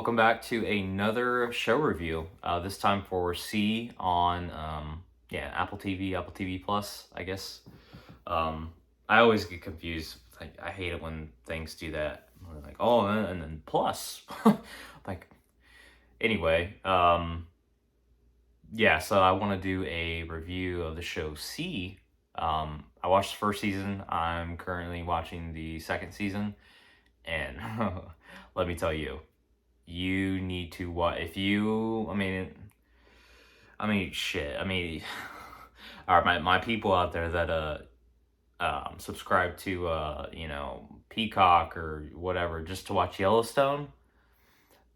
welcome back to another show review. This time for C on Apple TV, Apple TV Plus, I guess. I always get confused. I hate it when things do that. We're like, oh, and then Plus. like, anyway, so I want to do a review of the show C. I watched the first season. I'm currently watching the second season, and let me tell you, you need to watch. If you, shit. All right, my people out there that subscribe to Peacock or whatever just to watch Yellowstone.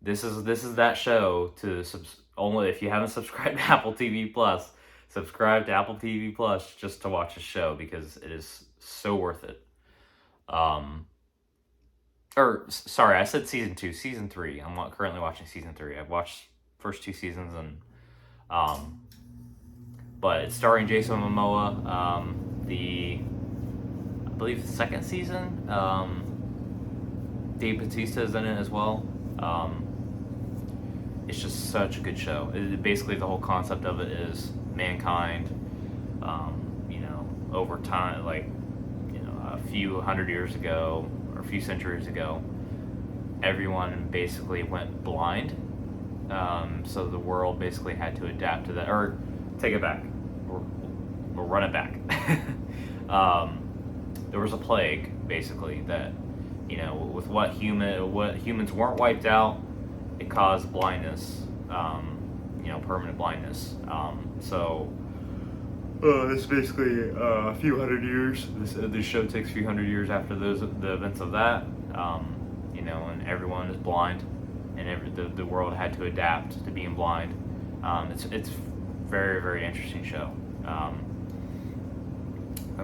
This is that show to only if you haven't subscribed to Apple TV Plus. Subscribe to Apple TV Plus just to watch the show because it is so worth it. Sorry, I said season 2, season 3. I'm currently watching season 3. I've watched first 2 seasons but it's starring Jason Momoa. I believe the second season, Dave Bautista is in it as well. It's just such a good show. Basically, the whole concept of it is mankind, over time, a few hundred years ago or a few centuries ago, everyone basically went blind. So the world basically had to adapt to that, or take it back, or run it back. There was a plague, basically, that, with what humans weren't wiped out, it caused blindness, permanent blindness. It's basically a few hundred years. This show takes a few hundred years after the events of that, and everyone is blind, and the world had to adapt to being blind. It's very, very interesting show.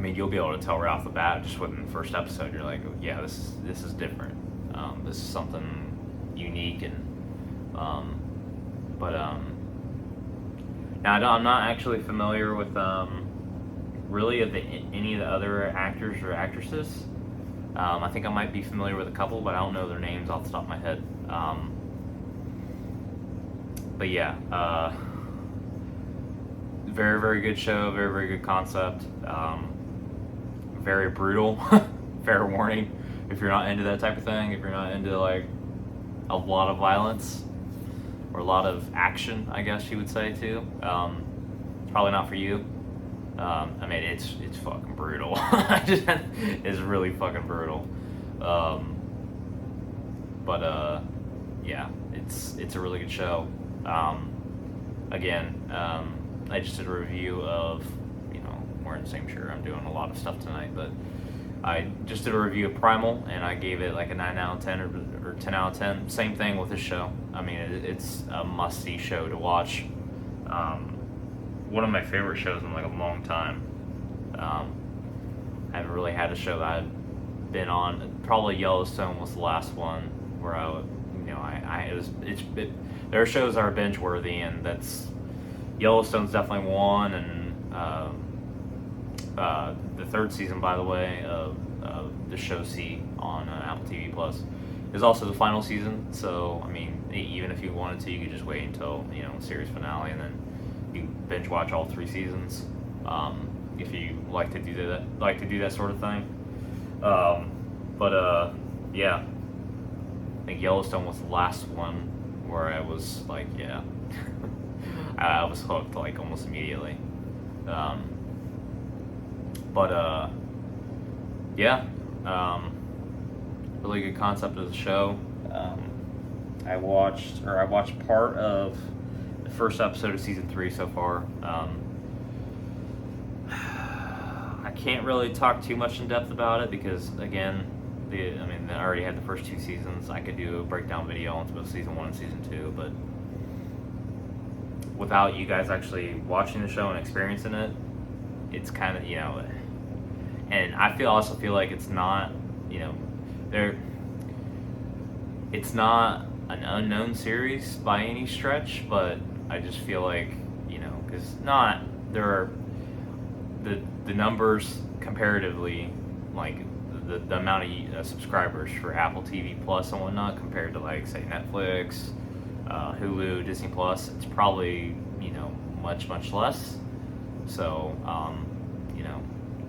You'll be able to tell right off the bat just within the first episode. You're like, yeah, this is different. This is something unique, and now I'm not actually familiar with really any of the other actors or actresses. I think I might be familiar with a couple, but I don't know their names off the top of my head. Very, very good show. Very, very good concept. Very brutal. Fair warning if you're not into that type of thing. If you're not into like a lot of violence or a lot of action, I guess you would say too. It's probably not for you. It's fucking brutal. It's really fucking brutal. It's a really good show. I just did a review of, wearing the same shirt. I'm doing a lot of stuff tonight, but I just did a review of Primal, and I gave it like a 9 out of 10 or 10 out of 10. Same thing with this show. It's a must-see show to watch. One of my favorite shows in like a long time. I haven't really had a show that I've been on. Probably Yellowstone was the last one where there are shows that are binge worthy, and that's Yellowstone's definitely one, and the third season, by the way, of the show C on Apple TV Plus is also the final season. So even if you wanted to, you could just wait until series finale, and then you binge watch all 3 seasons. If you like to do that sort of thing. I think Yellowstone was the last one where I was like, yeah, I was hooked like almost immediately. Really good concept of the show. I watched part of the first episode of season 3 so far. I can't really talk too much in depth about it because, again, I already had the first 2 seasons. I could do a breakdown video on both season 1 and season 2, but without you guys actually watching the show and experiencing it, it's kind of, and I also feel like it's not, it's not an unknown series by any stretch, but I just feel like, because there are the numbers comparatively, like the amount of subscribers for Apple TV Plus and whatnot compared to like say Netflix, Hulu, Disney Plus. It's probably much less. So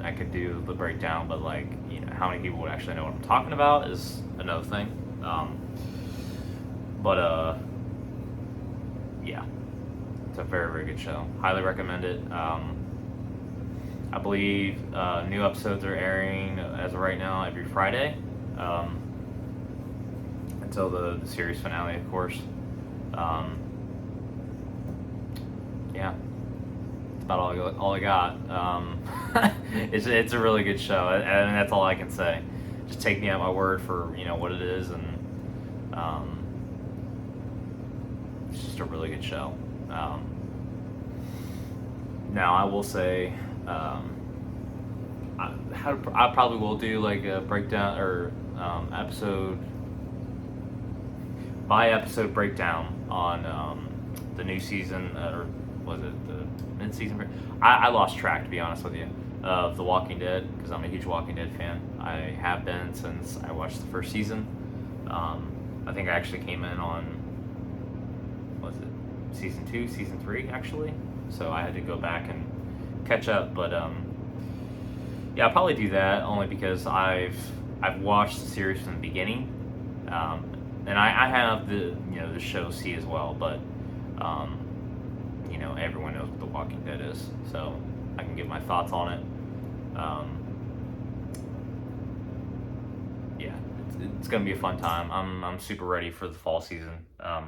I could do the breakdown, but like how many people would actually know what I'm talking about is another thing. But yeah, it's a very good show. Highly recommend it. I believe new episodes are airing as of right now every Friday, until the series finale, of course. Yeah, that's about all I got. It's a really good show, and that's all I can say. Just take me at my word for what it is, and it's just a really good show. Now I will say, I probably will do like a breakdown or episode by episode breakdown on the new season, or was it the mid-season? I lost track, to be honest with you, of The Walking Dead, because I'm a huge Walking Dead fan. I have been since I watched the first season. I think I actually came in on, was it season 2, season 3 actually? So I had to go back and catch up, but yeah, I'll probably do that only because I've watched the series from the beginning, and I have the the show C as well, but everyone knows what The Walking Dead is, so I can give my thoughts on it. Yeah, it's gonna be a fun time. I'm super ready for the fall season. I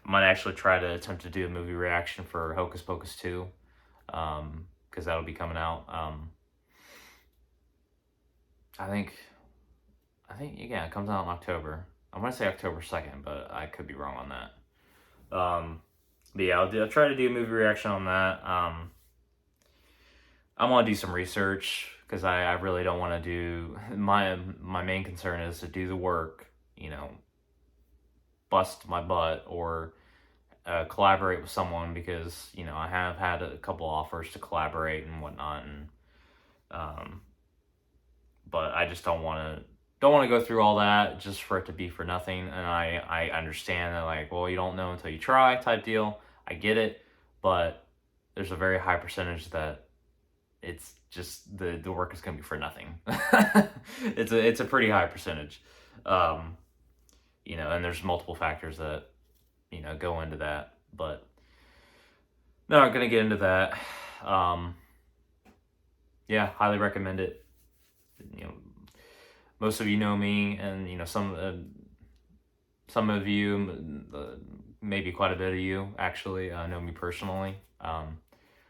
might actually try to attempt to do a movie reaction for Hocus Pocus 2, because that'll be coming out. I think yeah, it comes out in October. I want to say October 2nd, but I could be wrong on that. But yeah, I'll try to do a movie reaction on that. I want to do some research because I really don't want to do my main concern is to do the work, bust my butt, or collaborate with someone, because I have had a couple offers to collaborate and whatnot, and but I just don't want to go through all that just for it to be for nothing. And I understand that, like, well, you don't know until you try type deal. I get it, but there's a very high percentage that it's just the work is going to be for nothing. It's a pretty high percentage, and there's multiple factors that go into that, but not going to get into that. Yeah, highly recommend it. Most of you know me, and some of you, maybe quite a bit of you actually know me personally.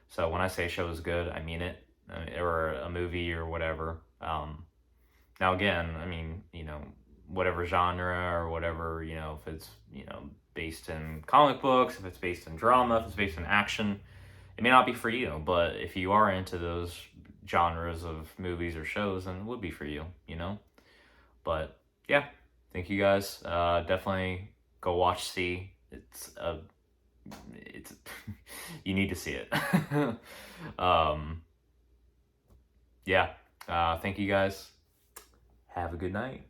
So when I say show is good, I mean it, or a movie or whatever. Now again, I mean, whatever genre or whatever, if it's based in comic books, if it's based in drama, if it's based in action, it may not be for you. But if you are into those genres of movies or shows, then it would be for you, But yeah, thank you guys. Definitely go watch C. It's you need to see it. Yeah. Thank you guys. Have a good night.